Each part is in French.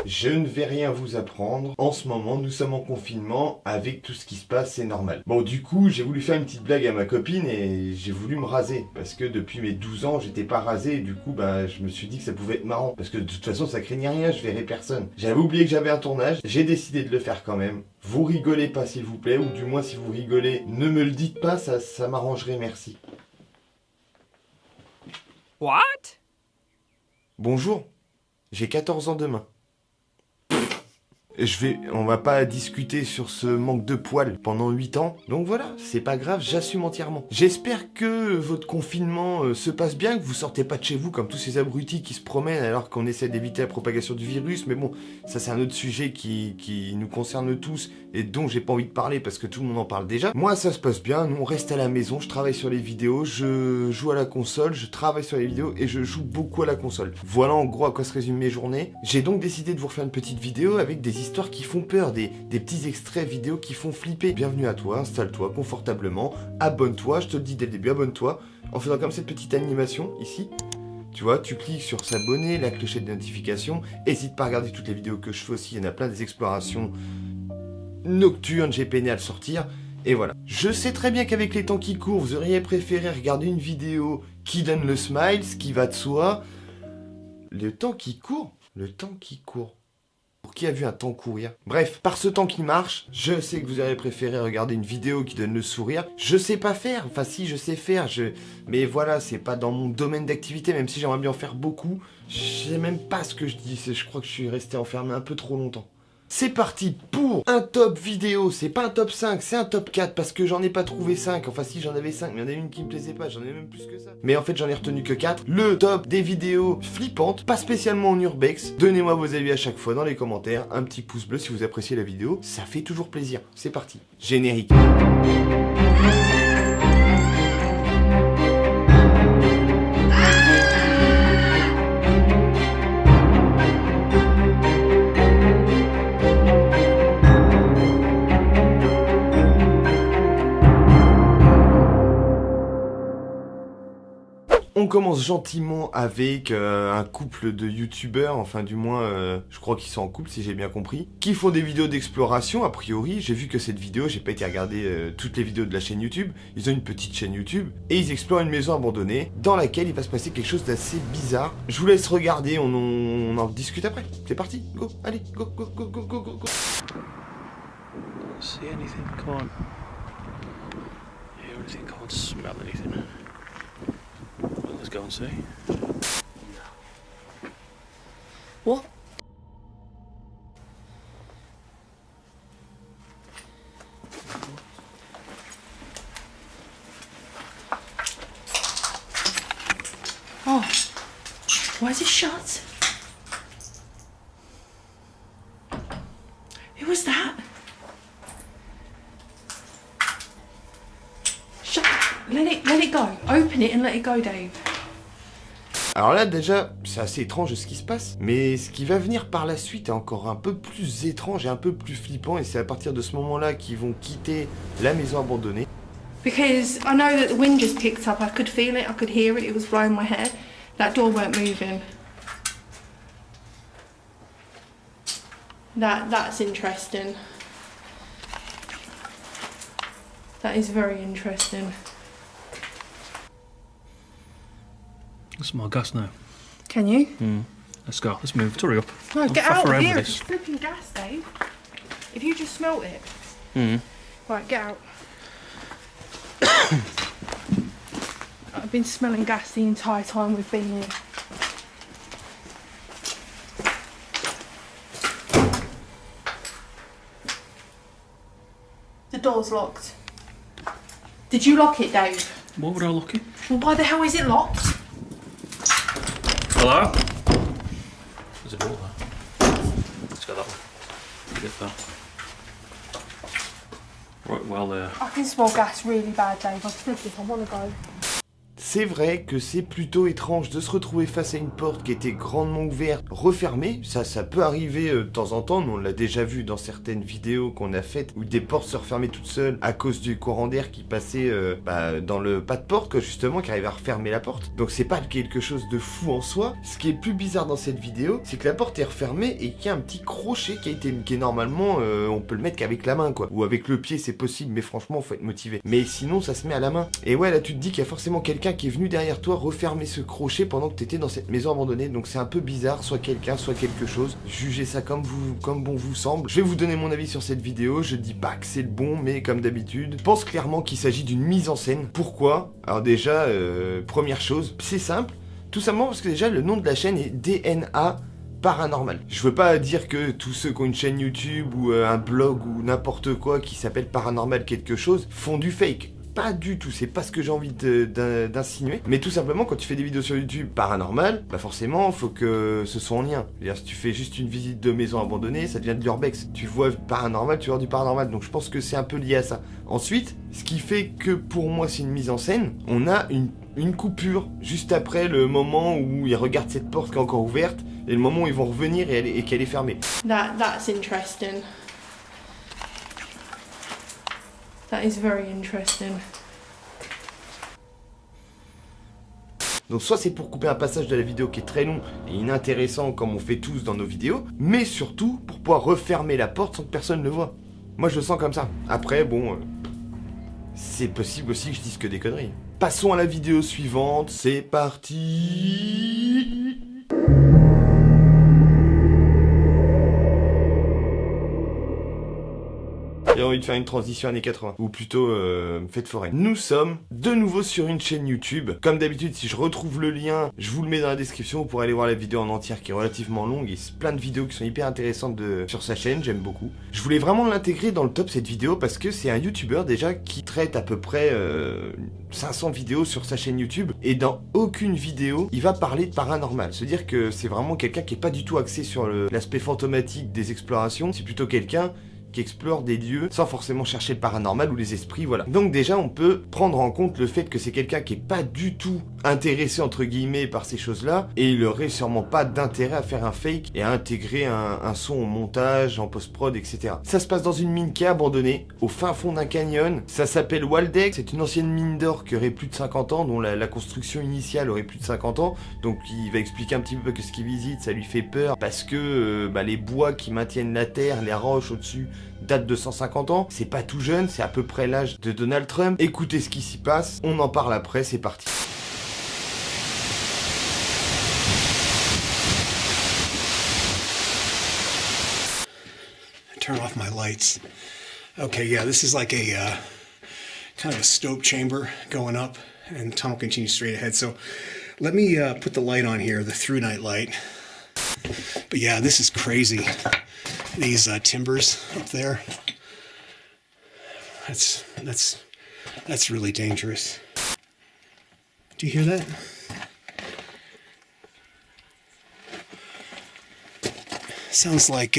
Je ne vais rien vous apprendre. En ce moment, nous sommes en confinement. Avec tout ce qui se passe, c'est normal. Bon, du coup, j'ai voulu faire une petite blague à ma copine et j'ai voulu me raser. Parce que depuis mes 12 ans, j'étais pas rasé. Et du coup, je me suis dit que ça pouvait être marrant. Parce que de toute façon, ça craignait rien, je verrais personne. J'avais oublié que j'avais un tournage. J'ai décidé de le faire quand même. Vous rigolez pas, s'il vous plaît. Ou du moins, si vous rigolez, ne me le dites pas. Ça m'arrangerait, merci. What? Bonjour. J'ai 14 ans demain. On va pas discuter sur ce manque de poils pendant 8 ans. Donc voilà, c'est pas grave, j'assume entièrement. J'espère que votre confinement se passe bien, que vous sortez pas de chez vous comme tous ces abrutis qui se promènent alors qu'on essaie d'éviter la propagation du virus. Mais bon, ça c'est un autre sujet qui nous concerne tous et dont j'ai pas envie de parler parce que tout le monde en parle déjà. Moi ça se passe bien, nous on reste à la maison, je travaille sur les vidéos, je joue à la console, je travaille sur les vidéos et je joue beaucoup à la console. Voilà en gros à quoi se résument mes journées. J'ai donc décidé de vous refaire une petite vidéo avec des histoires qui font peur, des petits extraits vidéo qui font flipper. Bienvenue à toi, installe-toi confortablement, abonne-toi, je te le dis dès le début, abonne-toi, en faisant comme cette petite animation ici. Tu vois, tu cliques sur s'abonner, la clochette de notification, n'hésite pas à regarder toutes les vidéos que je fais aussi, il y en a plein des explorations nocturnes, j'ai peiné à le sortir, et voilà. Je sais très bien qu'avec les temps qui courent, vous auriez préféré regarder une vidéo qui donne le smile, ce qui va de soi. Le temps qui court. Pour qui a vu un temps courir? Bref, par ce temps qui marche, je sais que vous auriez préféré regarder une vidéo qui donne le sourire. Je sais pas faire, enfin si je sais faire, mais voilà, c'est pas dans mon domaine d'activité, même si j'aimerais bien en faire beaucoup. Je sais même pas ce que je dis, je crois que je suis resté enfermé un peu trop longtemps. C'est parti pour un top vidéo, c'est pas un top 5, c'est un top 4 parce que j'en ai pas trouvé 5, enfin si j'en avais 5, mais il y en a une qui me plaisait pas, j'en ai même plus que ça. Mais en fait j'en ai retenu que 4, le top des vidéos flippantes, pas spécialement en urbex. Donnez-moi vos avis à chaque fois dans les commentaires, un petit pouce bleu si vous appréciez la vidéo, ça fait toujours plaisir. C'est parti, générique. On commence gentiment avec un couple de youtubeurs, enfin du moins je crois qu'ils sont en couple si j'ai bien compris, qui font des vidéos d'exploration a priori. J'ai vu que cette vidéo, j'ai pas été regarder toutes les vidéos de la chaîne YouTube, ils ont une petite chaîne YouTube et ils explorent une maison abandonnée dans laquelle il va se passer quelque chose d'assez bizarre. Je vous laisse regarder, on en discute après. C'est parti, go, allez, go, go, go, go, go, go, go. Can't see anything, can't hear anything, can't smell anything. Well, let's go and see. What? Oh, why is it shut? Who was that? Shut. Let it go. Open it and let it go, Dave. Alors là déjà, c'est assez étrange ce qui se passe, mais ce qui va venir par la suite est encore un peu plus étrange et un peu plus flippant, et c'est à partir de ce moment-là qu'ils vont quitter la maison abandonnée. Because I know that the wind just picked up. I could feel it. I could hear it. It was blowing my hair. That door weren't moving. That's interesting. That is very interesting. Let's smell gas now. Can you? Let's go. Let's move. Hurry up. No, I'll get faff out of around here. with It's this. flipping gas, Dave. If you just smelt it. Right, get out. I've been smelling gas the entire time we've been here. The door's locked. Did you lock it, Dave? What would I look at? Well, why the hell is it locked? Hello? There's a door there. Let's get that one. Get that. Right, well, I can smell gas really bad, Dave. I've sniffed it. I want to go. C'est vrai que c'est plutôt étrange de se retrouver face à une porte qui était grandement ouverte, refermée. Ça peut arriver de temps en temps, nous on l'a déjà vu dans certaines vidéos qu'on a faites, où des portes se refermaient toutes seules à cause du courant d'air qui passait dans le pas de porte, quoi, justement, qui arrivait à refermer la porte. Donc c'est pas quelque chose de fou en soi. Ce qui est plus bizarre dans cette vidéo, c'est que la porte est refermée et qu'il y a un petit crochet qui est normalement, on peut le mettre qu'avec la main, quoi. Ou avec le pied, c'est possible, mais franchement, faut être motivé. Mais sinon, ça se met à la main. Et ouais, là, tu te dis qu'il y a forcément quelqu'un qui est venu derrière toi refermer ce crochet pendant que t'étais dans cette maison abandonnée. Donc c'est un peu bizarre, soit quelqu'un, soit quelque chose. Jugez ça comme bon vous semble. Je vais vous donner mon avis sur cette vidéo. Je dis pas que c'est le bon, mais comme d'habitude, je pense clairement qu'il s'agit d'une mise en scène. Pourquoi? Alors déjà, première chose, c'est simple. Tout simplement parce que déjà, le nom de la chaîne est DNA Paranormal. Je veux pas dire que tous ceux qui ont une chaîne YouTube ou un blog ou n'importe quoi qui s'appelle Paranormal quelque chose font du fake. Pas du tout, c'est pas ce que j'ai envie d'insinuer. Mais tout simplement, quand tu fais des vidéos sur YouTube paranormal, bah forcément, faut que ce soit en lien. C'est-à-dire, si tu fais juste une visite de maison abandonnée, ça devient de l'urbex. Tu vois paranormal, tu vois du paranormal. Donc je pense que c'est un peu lié à ça. Ensuite, ce qui fait que pour moi c'est une mise en scène, on a une coupure juste après le moment où ils regardent cette porte qui est encore ouverte et le moment où ils vont revenir et qu'elle est fermée. That's interesting. That is very interesting. Donc soit c'est pour couper un passage de la vidéo qui est très long et inintéressant comme on fait tous dans nos vidéos, mais surtout pour pouvoir refermer la porte sans que personne ne le voit. Moi je le sens comme ça. Après bon, c'est possible aussi que je dise que des conneries. Passons à la vidéo suivante, c'est parti. J'ai envie de faire une transition années 80, ou plutôt fête foraine. Nous sommes de nouveau sur une chaîne YouTube. Comme d'habitude, si je retrouve le lien, je vous le mets dans la description, vous pourrez aller voir la vidéo en entière qui est relativement longue et plein de vidéos qui sont hyper intéressantes sur sa chaîne, j'aime beaucoup. Je voulais vraiment l'intégrer dans le top cette vidéo parce que c'est un YouTuber déjà qui traite à peu près 500 vidéos sur sa chaîne YouTube et dans aucune vidéo, il va parler de paranormal. C'est-à-dire que c'est vraiment quelqu'un qui est pas du tout axé sur l'aspect fantomatique des explorations, c'est plutôt quelqu'un qui explore des lieux sans forcément chercher le paranormal ou les esprits, voilà. Donc déjà, on peut prendre en compte le fait que c'est quelqu'un qui est pas du tout intéressé, entre guillemets, par ces choses-là, et il aurait sûrement pas d'intérêt à faire un fake et à intégrer un son au montage, en post-prod, etc. Ça se passe dans une mine qui est abandonnée, au fin fond d'un canyon. Ça s'appelle Waldeck, c'est une ancienne mine d'or qui aurait plus de 50 ans, dont la construction initiale aurait plus de 50 ans, donc il va expliquer un petit peu que ce qu'il visite, ça lui fait peur, parce que les bois qui maintiennent la terre, les roches au-dessus, date de 150 ans, c'est pas tout jeune, c'est à peu près l'âge de Donald Trump. Écoutez ce qui s'y passe, on en parle après, c'est parti. Turn off my lights. Okay, yeah, this is like a kind of a stope chamber going up, and the tunnel continues straight ahead. So let me put the light on here, the through night light. But yeah, this is crazy. These timbers up there. That's really dangerous. Do you hear that? Sounds like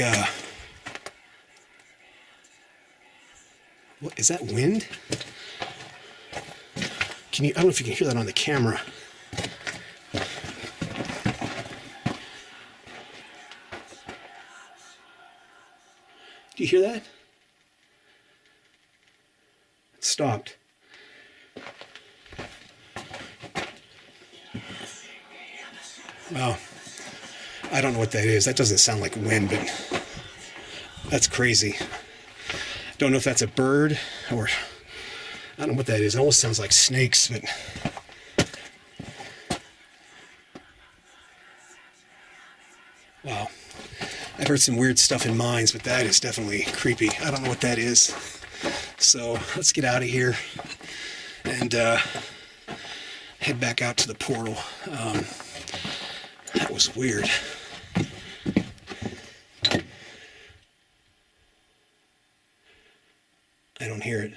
what is that, wind? I don't know if you can hear that on the camera. Do you hear that? It stopped. Well, I don't know what that is. That doesn't sound like wind, but that's crazy. Don't know if that's a bird or I don't know what that is. It almost sounds like snakes, but wow. I've heard some weird stuff in mines, but that is definitely creepy. I don't know what that is. So let's get out of here and head back out to the portal. That was weird. I don't hear it.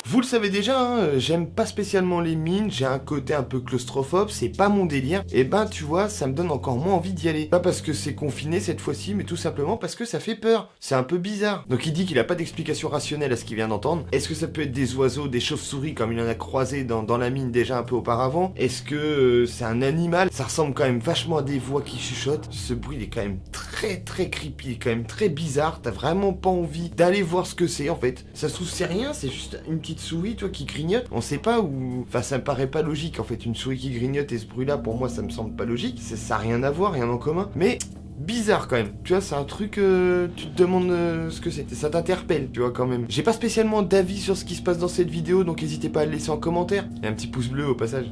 Vous le le savez déjà, hein, j'aime pas spécialement les mines, j'ai un côté un peu claustrophobe, c'est pas mon délire. Et ben tu vois, ça me donne encore moins envie d'y aller. Pas parce que c'est confiné cette fois-ci, mais tout simplement parce que ça fait peur. C'est un peu bizarre. Donc il dit qu'il a pas d'explication rationnelle à ce qu'il vient d'entendre. Est-ce que ça peut être des oiseaux, des chauves-souris comme il en a croisé dans la mine déjà un peu auparavant? Est-ce que c'est un animal? Ça ressemble quand même vachement à des voix qui chuchotent. Ce bruit il est quand même très très creepy, il est quand même très bizarre. T'as vraiment pas envie d'aller voir ce que c'est en fait. Ça se trouve c'est rien, c'est juste une petite souris toi qui grignote. On sait pas où... Enfin ça me paraît pas logique en fait. Une souris qui grignote et ce bruit là pour moi ça me semble pas logique. Ça a rien à voir, rien en commun. Mais... bizarre quand même, tu vois, c'est un truc, tu te demandes ce que c'est, ça t'interpelle, tu vois, quand même. J'ai pas spécialement d'avis sur ce qui se passe dans cette vidéo, donc n'hésitez pas à le laisser en commentaire. Et un petit pouce bleu au passage.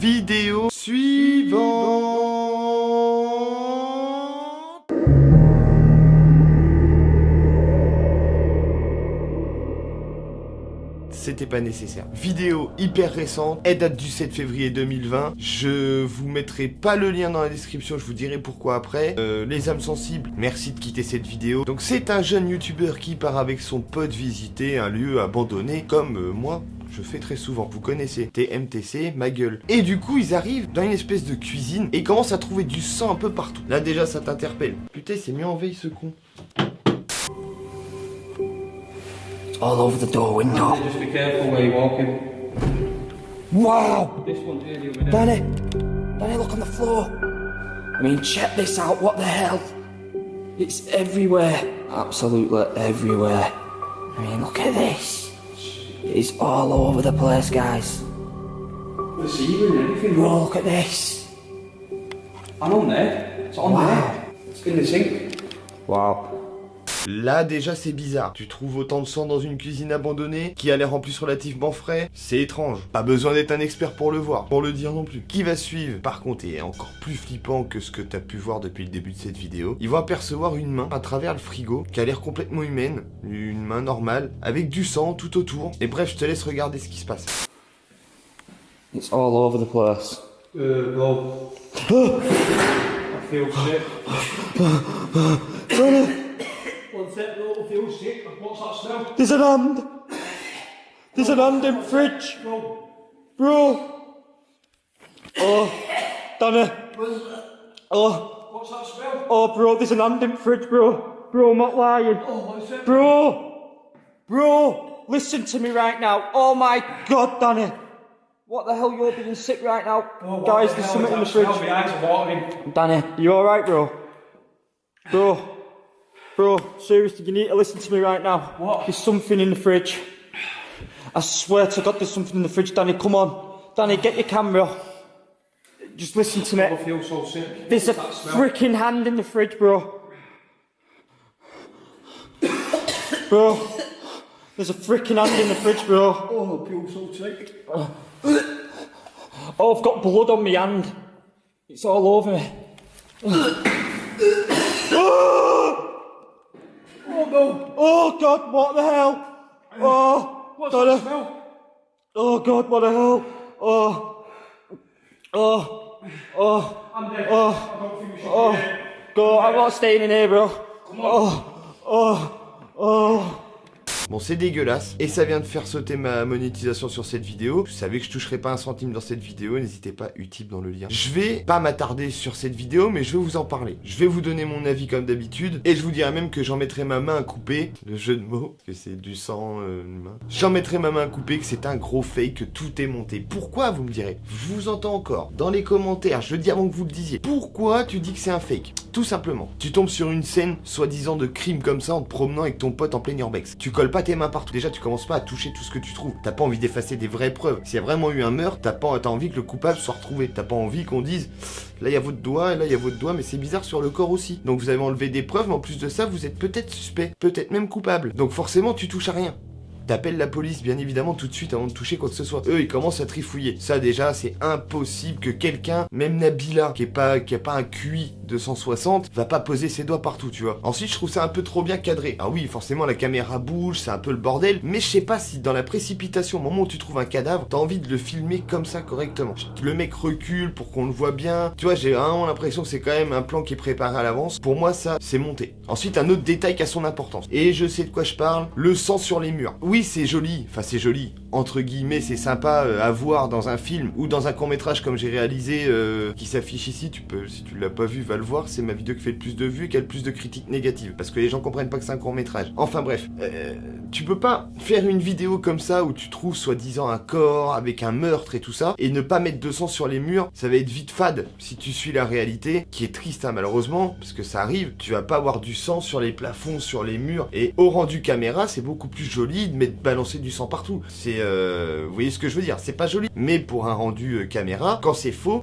Vidéo suivante. C'était pas nécessaire. Vidéo hyper récente, elle date du 7 février 2020. Je vous mettrai pas le lien dans la description, je vous dirai pourquoi après. Les âmes sensibles, merci de quitter cette vidéo. Donc c'est un jeune youtubeur qui part avec son pote visiter un lieu abandonné, comme moi. Je fais très souvent, vous connaissez, TMTC, ma gueule. Et du coup, ils arrivent dans une espèce de cuisine et commencent à trouver du sang un peu partout. Là déjà, ça t'interpelle. Putain, il s'est mis en veille ce con. All over the door window. Just be careful where you're walking. Wow! This one's here, the other day. Danny, look on the floor. I mean, check this out. What the hell? It's everywhere. Absolutely everywhere. I mean, look at this. It's all over the place, guys. The ceiling and everything. Bro, look at this. I'm on there. It's on there. It's in the sink. Wow. Là déjà c'est bizarre, tu trouves autant de sang dans une cuisine abandonnée qui a l'air en plus relativement frais, c'est étrange. Pas besoin d'être un expert pour le voir, pour le dire non plus. Qui va suivre par contre est encore plus flippant que ce que t'as pu voir depuis le début de cette vidéo. Ils vont apercevoir une main à travers le frigo qui a l'air complètement humaine, une main normale, avec du sang tout autour. Et bref, je te laisse regarder ce qui se passe. It's all over the place. Well, I feel sick. One sec, I feel sick. What's that smell? There's an hand. There's an hand in fridge. Bro. Oh, Danny. Oh. What's that smell? Oh, bro, there's an hand in fridge, bro. Bro, I'm not lying. Oh, what's it? Bro, listen to me right now. Oh my God, Danny. What the hell, you're being sick right now. Oh, Guys, there's something in the fridge. My eyes are watering. Danny, you alright, bro? Bro, seriously, you need to listen to me right now. What? There's something in the fridge. I swear to God, there's something in the fridge, Danny. Come on. Danny, get your camera. Just listen to me. I feel so sick. There's a What's that smell? freaking hand in the fridge, bro. Bro, there's a freaking hand in the fridge, bro. Oh, I feel so sick. Oh, I've got blood on my hand. It's all over me. Oh no! Oh God, what the hell? Oh, What's Danny. that smell? Oh God, what the hell? Oh, I'm dead. Oh. I don't think we should be here. go! I'm not staying in here, bro. Come on. Bon, c'est dégueulasse, et ça vient de faire sauter ma monétisation sur cette vidéo. Vous savez que je toucherai pas un centime dans cette vidéo, n'hésitez pas, utile dans le lien. Je vais pas m'attarder sur cette vidéo, mais je vais vous en parler. Je vais vous donner mon avis comme d'habitude, et je vous dirai même que j'en mettrai ma main à couper, le jeu de mots, que c'est du sang humain. J'en mettrai ma main à couper, que c'est un gros fake, que tout est monté. Pourquoi, vous me direz? Je vous entends encore, dans les commentaires, je le dis avant que vous le disiez. Pourquoi tu dis que c'est un fake? Tout simplement. Tu tombes sur une scène, soi-disant de crime comme ça, en te promenant avec ton pote en plein urbex. Tu colles pas tes mains partout. Déjà, tu commences pas à toucher tout ce que tu trouves. T'as pas envie d'effacer des vraies preuves. S'il y a vraiment eu un meurtre, t'as envie que le coupable soit retrouvé. T'as pas envie qu'on dise, là il y a votre doigt, et là il y a votre doigt, mais c'est bizarre sur le corps aussi. Donc vous avez enlevé des preuves, mais en plus de ça, vous êtes peut-être suspect, peut-être même coupable. Donc forcément, tu touches à rien. T'appelles la police, bien évidemment, tout de suite avant de toucher quoi que ce soit. Eux, ils commencent à trifouiller. Ça, déjà, c'est impossible que quelqu'un, même Nabila, qui a pas un QI de 160, va pas poser ses doigts partout, tu vois. Ensuite, je trouve ça un peu trop bien cadré. Ah oui, forcément, la caméra bouge, c'est un peu le bordel, mais je sais pas si dans la précipitation, au moment où tu trouves un cadavre, t'as envie de le filmer comme ça correctement. Le mec recule pour qu'on le voit bien. Tu vois, j'ai vraiment l'impression que c'est quand même un plan qui est préparé à l'avance. Pour moi, ça, c'est monté. Ensuite, un autre détail qui a son importance. Et je sais de quoi je parle, le sang sur les murs. oui, c'est joli, enfin c'est joli, entre guillemets, c'est sympa à voir dans un film ou dans un court-métrage comme j'ai réalisé qui s'affiche ici, si tu l'as pas vu, va le voir, c'est ma vidéo qui fait le plus de vues et qui a le plus de critiques négatives, parce que les gens comprennent pas que c'est un court-métrage. Enfin bref, tu peux pas faire une vidéo comme ça où tu trouves soi-disant un corps avec un meurtre et tout ça, et ne pas mettre de sang sur les murs, ça va être vite fade si tu suis la réalité, qui est triste hein, malheureusement, parce que ça arrive, tu vas pas avoir du sang sur les plafonds, sur les murs, et au rendu caméra, c'est beaucoup plus joli de balancer du sang partout. C'est, vous voyez ce que je veux dire, c'est pas joli. Mais pour un rendu caméra, quand c'est faux,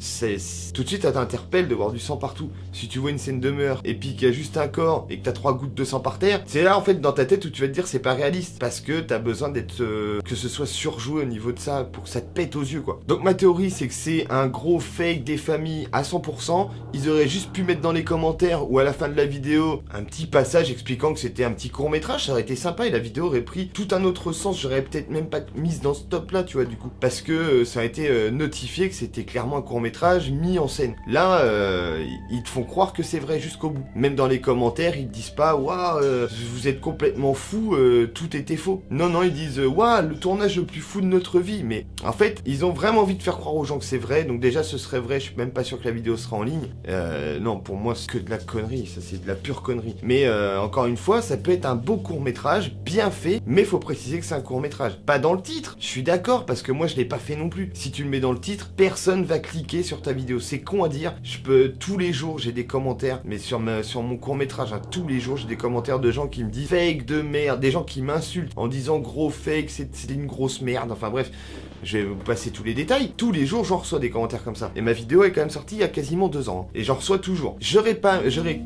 tout de suite ça t'interpelle de voir du sang partout. Si tu vois une scène de meurtre, et puis qu'il y a juste un corps, et que t'as 3 gouttes de sang par terre, c'est là en fait dans ta tête où tu vas te dire c'est pas réaliste, parce que t'as besoin d'être, que ce soit surjoué au niveau de ça, pour que ça te pète aux yeux quoi. Donc ma théorie c'est que c'est un gros fake des familles à 100%, ils auraient juste pu mettre dans les commentaires, ou à la fin de la vidéo, un petit passage expliquant que c'était un petit court-métrage, ça aurait été sympa, et la vidéo aurait pris tout un autre sens, j'aurais peut-être même pas mise dans ce top là, tu vois, du coup. Parce que ça a été notifié que c'était clairement un court-métrage mis en scène. Là, ils te font croire que c'est vrai jusqu'au bout. Même dans les commentaires, ils te disent pas, waouh, vous êtes complètement fou, tout était faux. Non, non, ils disent, waouh, le tournage le plus fou de notre vie. Mais en fait, ils ont vraiment envie de faire croire aux gens que c'est vrai, donc déjà, ce serait vrai, je suis même pas sûr que la vidéo sera en ligne. Non, pour moi, c'est que de la connerie, ça c'est de la pure connerie. Mais encore une fois, ça peut être un beau court-métrage, bien fait, mais faut préciser que c'est un court-métrage. Pas dans le titre, je suis d'accord, parce que moi je l'ai pas fait non plus. Si tu le mets dans le titre, personne va cliquer sur ta vidéo. C'est con à dire, tous les jours j'ai des commentaires, mais sur mon court-métrage, hein, tous les jours j'ai des commentaires de gens qui me disent fake de merde, des gens qui m'insultent en disant gros fake, c'est une grosse merde, enfin bref. Je vais vous passer tous les détails. Tous les jours, j'en reçois des commentaires comme ça. Et ma vidéo est quand même sortie il y a quasiment 2 ans. Et j'en reçois toujours. J'aurais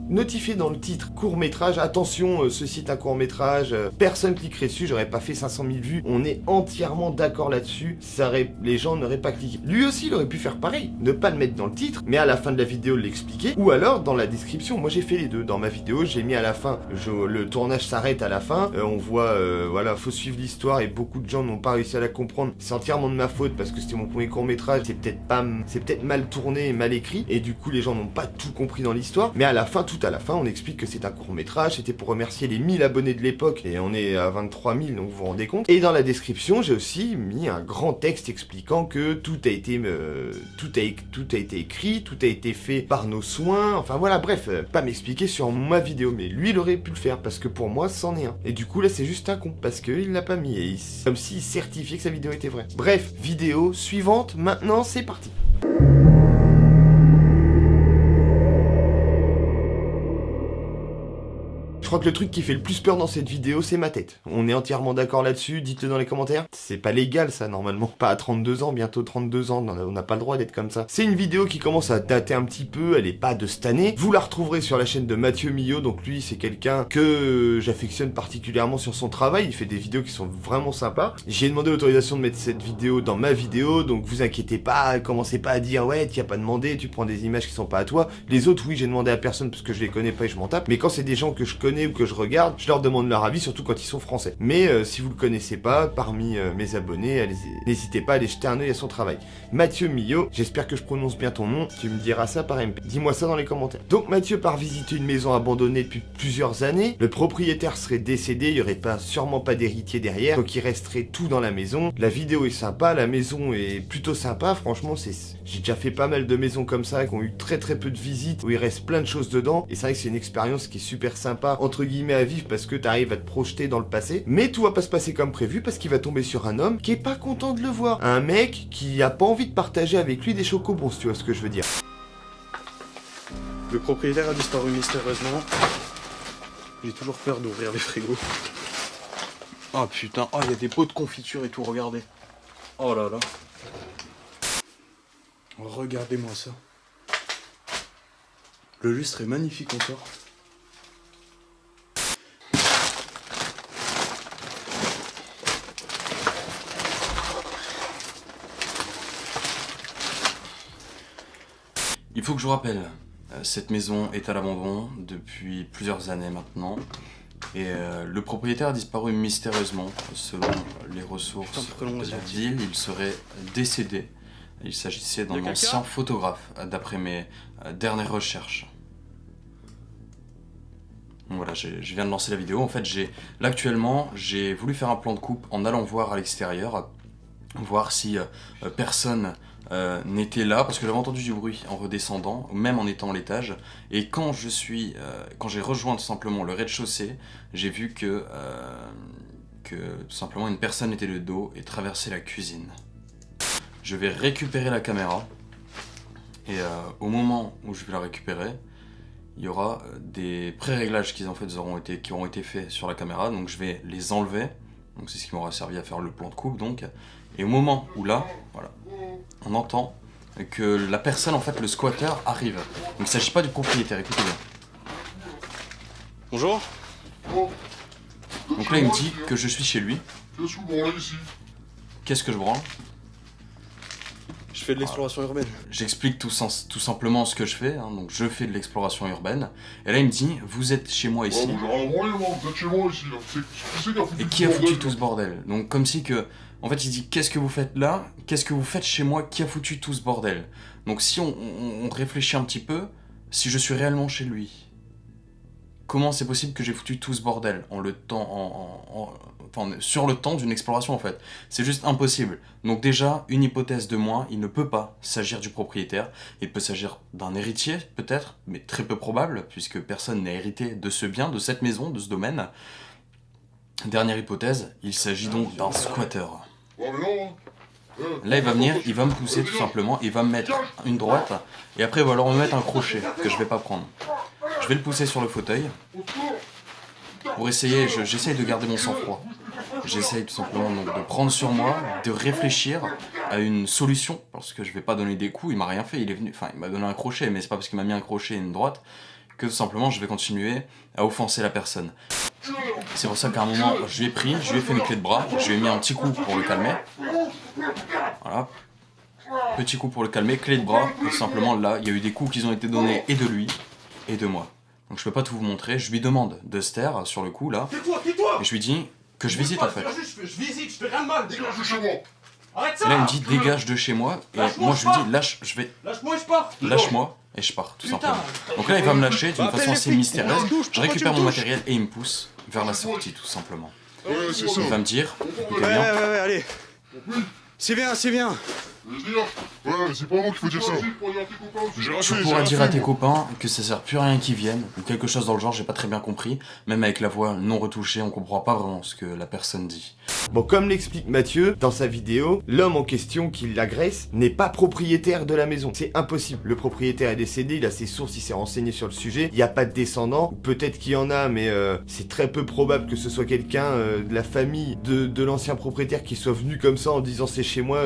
notifié dans le titre court-métrage. Attention, ceci est un court-métrage. Personne cliquerait dessus. J'aurais pas fait 500 000 vues. On est entièrement d'accord là-dessus. Les gens n'auraient pas cliqué. Lui aussi, il aurait pu faire pareil. Ne pas le mettre dans le titre, mais à la fin de la vidéo, l'expliquer. Ou alors, dans la description. Moi, j'ai fait les deux. Dans ma vidéo, j'ai mis à la fin. Le tournage s'arrête à la fin. On voit, voilà, faut suivre l'histoire. Et beaucoup de gens n'ont pas réussi à la comprendre. C'est entièrement de ma faute parce que c'était mon premier court-métrage, c'est peut-être mal tourné et mal écrit, et du coup les gens n'ont pas tout compris dans l'histoire, mais à la fin, tout à la fin, on explique que c'est un court-métrage, c'était pour remercier les 1000 abonnés de l'époque, et on est à 23 000, donc vous vous rendez compte. Et dans la description, j'ai aussi mis un grand texte expliquant que tout a été écrit, tout a été fait par nos soins, enfin voilà, bref, pas m'expliquer sur ma vidéo, mais lui il aurait pu le faire, parce que pour moi, c'en est un. Et du coup là, c'est juste un con, parce qu'il l'a pas mis, et comme s'il certifiait que sa vidéo était vraie. Bref, vidéo suivante, maintenant c'est parti. Je crois que le truc qui fait le plus peur dans cette vidéo, c'est ma tête. On est entièrement d'accord là-dessus, dites-le dans les commentaires. C'est pas légal ça normalement, pas à 32 ans, bientôt 32 ans, on n'a pas le droit d'être comme ça. C'est une vidéo qui commence à dater un petit peu, elle est pas de cette année. Vous la retrouverez sur la chaîne de Mathieu Millot, donc lui c'est quelqu'un que j'affectionne particulièrement sur son travail, il fait des vidéos qui sont vraiment sympas. J'ai demandé l'autorisation de mettre cette vidéo dans ma vidéo, donc vous inquiétez pas, commencez pas à dire ouais tu as pas demandé, tu prends des images qui sont pas à toi. Les autres oui j'ai demandé à personne parce que je les connais pas et je m'en tape, mais quand c'est des gens que je connais ou que je regarde, je leur demande leur avis, surtout quand ils sont français. Mais si vous le connaissez pas, parmi mes abonnés, n'hésitez pas à aller jeter un œil à son travail. Mathieu Millot, j'espère que je prononce bien ton nom, tu me diras ça par MP. Dis-moi ça dans les commentaires. Donc Mathieu part visiter une maison abandonnée depuis plusieurs années, le propriétaire serait décédé, il y aurait sûrement pas d'héritier derrière, donc il resterait tout dans la maison. La vidéo est sympa, la maison est plutôt sympa, franchement j'ai déjà fait pas mal de maisons comme ça, qui ont eu très peu de visites, où il reste plein de choses dedans, et c'est vrai que c'est une expérience qui est super sympa, entre guillemets à vivre, parce que t'arrives à te projeter dans le passé, mais tout va pas se passer comme prévu, parce qu'il va tomber sur un homme qui est pas content de le voir, un mec qui a pas envie de partager avec lui des chocobons, si tu vois ce que je veux dire. Le propriétaire a disparu mystérieusement. J'ai toujours peur d'ouvrir les frigos. Oh putain, oh il y a des pots de confiture et tout, regardez. Oh là là. Regardez-moi ça. Le lustre est magnifique encore. Il faut que je vous rappelle, cette maison est à l'abandon depuis plusieurs années maintenant. Et le propriétaire a disparu mystérieusement. Selon les ressources de la ville, il serait décédé. Il s'agissait d'un ancien photographe, d'après mes dernières recherches. Donc voilà, je viens de lancer la vidéo. En fait, là actuellement, j'ai voulu faire un plan de coupe en allant voir à l'extérieur, voir si personne n'était là, parce que j'avais entendu du bruit en redescendant, même en étant à l'étage. Et quand j'ai rejoint tout simplement le rez-de-chaussée, j'ai vu que tout simplement une personne était de dos et traversait la cuisine. Je vais récupérer la caméra et au moment où je vais la récupérer, il y aura des pré-réglages qui auront été faits sur la caméra, donc je vais les enlever. Donc c'est ce qui m'aura servi à faire le plan de coupe donc. Et au moment où là, voilà, on entend que la personne, en fait, le squatter arrive. Donc il ne s'agit pas du propriétaire, écoutez bien. Bonjour. Donc là il me dit que je suis chez lui. Qu'est-ce que vous branlez ici? Qu'est-ce que je branle? Je fais de l'exploration urbaine. J'explique tout simplement ce que je fais, hein, donc je fais de l'exploration urbaine. Et là il me dit, vous êtes chez moi ici. Ouais, j'ai rien branlé, moi, vous êtes chez moi ici. Et qui a foutu tout ce bordel? Donc comme si que... En fait il dit, qu'est-ce que vous faites là? Qu'est-ce que vous faites chez moi? Qui a foutu tout ce bordel? Donc si on réfléchit un petit peu, si je suis réellement chez lui, comment c'est possible que j'ai foutu tout ce bordel sur le temps d'une exploration en fait? C'est juste impossible. Donc déjà, une hypothèse de moins, il ne peut pas s'agir du propriétaire. Il peut s'agir d'un héritier peut-être, mais très peu probable, puisque personne n'a hérité de ce bien, de cette maison, de ce domaine. Dernière hypothèse, il s'agit donc d'un squatter. Là il va venir, il va me pousser tout simplement, il va me mettre une droite, et après il va alors me mettre un crochet, que je vais pas prendre. Je vais le pousser sur le fauteuil, pour essayer, j'essaye de garder mon sang-froid. J'essaye tout simplement donc de prendre sur moi, de réfléchir à une solution, parce que je vais pas donner des coups, il m'a rien fait, il m'a donné un crochet, mais c'est pas parce qu'il m'a mis un crochet et une droite, que tout simplement je vais continuer à offenser la personne. C'est pour ça qu'à un moment, je lui ai pris, je lui ai fait une clé de bras, je lui ai mis un petit coup pour le calmer. Voilà. Petit coup pour le calmer, clé de bras, tout simplement là, il y a eu des coups qui ont été donnés et de lui, et de moi. Donc je peux pas tout vous montrer, je lui demande de se taire sur le coup là, et je lui dis que je visite en fait. Je visite, je fais rien de mal. Dégage de chez moi. Arrête ça. Et là il me dit dégage de chez moi, et moi je lui dis Lâche-moi et je pars. lâche-moi, et je pars tout simplement. Donc là il va me lâcher d'une façon assez mystérieuse, je récupère mon matériel et il me pousse vers la sortie tout simplement. Ouais, c'est ça. Il va me dire, écoutez bien, Ouais, allez. C'est bien. Ouais, c'est pas moi qu'il faut dire ça. tu pourras dire à tes copains que ça sert plus à rien qu'ils viennent, ou quelque chose dans le genre, j'ai pas très bien compris. Même avec la voix non retouchée, on comprend pas vraiment ce que la personne dit. Bon, comme l'explique Mathieu dans sa vidéo, l'homme en question qui l'agresse n'est pas propriétaire de la maison. C'est impossible. Le propriétaire est décédé, il a ses sources, il s'est renseigné sur le sujet. Il n'y a pas de descendants. Peut-être qu'il y en a, mais c'est très peu probable que ce soit quelqu'un de la famille de l'ancien propriétaire qui soit venu comme ça en disant c'est chez moi,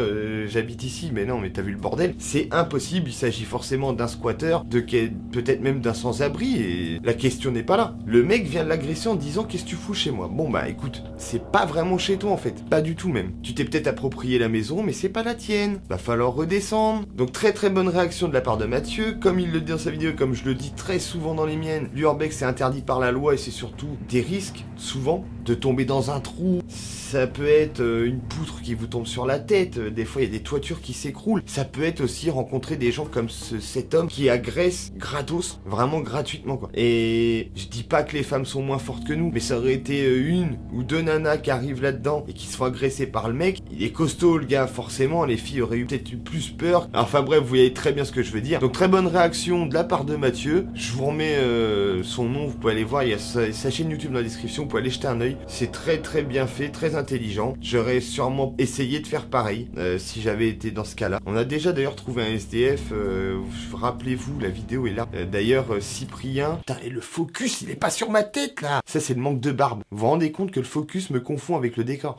j'habite ici. Mais non, mais t'as vu le bordel? C'est impossible. Il s'agit forcément d'un squatter, peut-être même d'un sans-abri. Et la question n'est pas là. Le mec vient de l'agresser en disant qu'est-ce que tu fous chez moi? Bon bah écoute, c'est pas vraiment chez toi en fait, pas du tout même. Tu t'es peut-être approprié la maison, mais c'est pas la tienne. Va falloir redescendre. Donc très bonne réaction de la part de Mathieu. Comme il le dit dans sa vidéo, comme je le dis très souvent dans les miennes, l'urbex c'est interdit par la loi et c'est surtout des risques, souvent, de tomber dans un trou. Ça peut être une poutre qui vous tombe sur la tête. Des fois il y a des toitures qui s'écroulent. Ça peut être aussi rencontrer des gens comme cet homme qui agresse gratos, vraiment gratuitement quoi. Et je dis pas que les femmes sont moins fortes que nous, mais ça aurait été une ou deux nanas qui arrivent là-dedans et qui se font agresser par le mec. Il est costaud le gars, forcément, les filles auraient peut-être eu plus peur. Enfin bref, vous voyez très bien ce que je veux dire. Donc très bonne réaction de la part de Mathieu. Je vous remets son nom, vous pouvez aller voir, il y a sa chaîne YouTube dans la description, vous pouvez aller jeter un oeil. C'est très bien fait, très intelligent. J'aurais sûrement essayé de faire pareil si j'avais été dans ce cas-là. On a déjà d'ailleurs trouvé un SDF, rappelez-vous, la vidéo est là. D'ailleurs, Cyprien... Putain, et le focus, il est pas sur ma tête là. Ça c'est le manque de barbe. Vous vous rendez compte que le focus me confond avec le décor.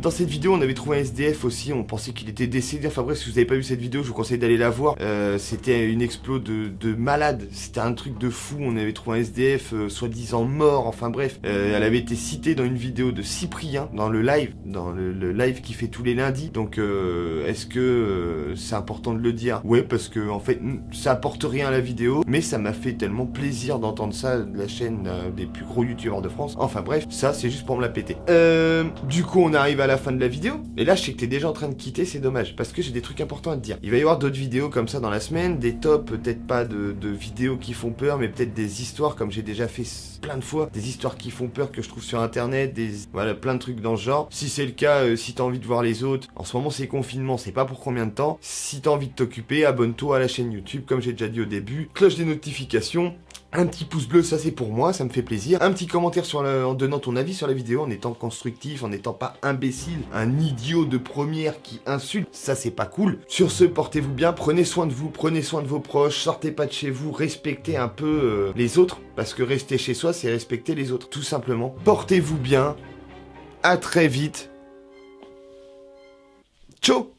Dans cette vidéo, on avait trouvé un SDF aussi, on pensait qu'il était décédé. Enfin bref, si vous avez pas vu cette vidéo, je vous conseille d'aller la voir. C'était une explo de malade. C'était un truc de fou. On avait trouvé un SDF soi-disant mort. Enfin bref, elle avait été citée dans une vidéo de Cyprien. dans le live, dans le live qui fait tous les lundis. Donc est-ce que c'est important de le dire? Ouais, parce que en fait ça apporte rien à la vidéo, mais ça m'a fait tellement plaisir d'entendre ça de la chaîne des plus gros youtubeurs de France. Enfin bref, ça c'est juste pour me la péter. Du coup on arrive à la fin de la vidéo, et là je sais que t'es déjà en train de quitter, c'est dommage, parce que j'ai des trucs importants à te dire. Il va y avoir d'autres vidéos comme ça dans la semaine, des tops, peut-être pas de vidéos qui font peur, mais peut-être des histoires comme j'ai déjà fait plein de fois, des histoires qui font peur que je trouve sur internet, voilà, plein de trucs dans ce genre. Si c'est le cas, si t'as envie de voir les autres, en ce moment c'est confinement, c'est pas pour combien de temps. Si t'as envie de t'occuper, abonne-toi à la chaîne YouTube, comme j'ai déjà dit au début, cloche des notifications. Un petit pouce bleu, ça c'est pour moi, ça me fait plaisir. Un petit commentaire en donnant ton avis sur la vidéo, en étant constructif, en n'étant pas imbécile, un idiot de première qui insulte, ça c'est pas cool. Sur ce, portez-vous bien, prenez soin de vous, prenez soin de vos proches, sortez pas de chez vous, respectez un peu les autres, parce que rester chez soi, c'est respecter les autres, tout simplement. Portez-vous bien, à très vite. Ciao.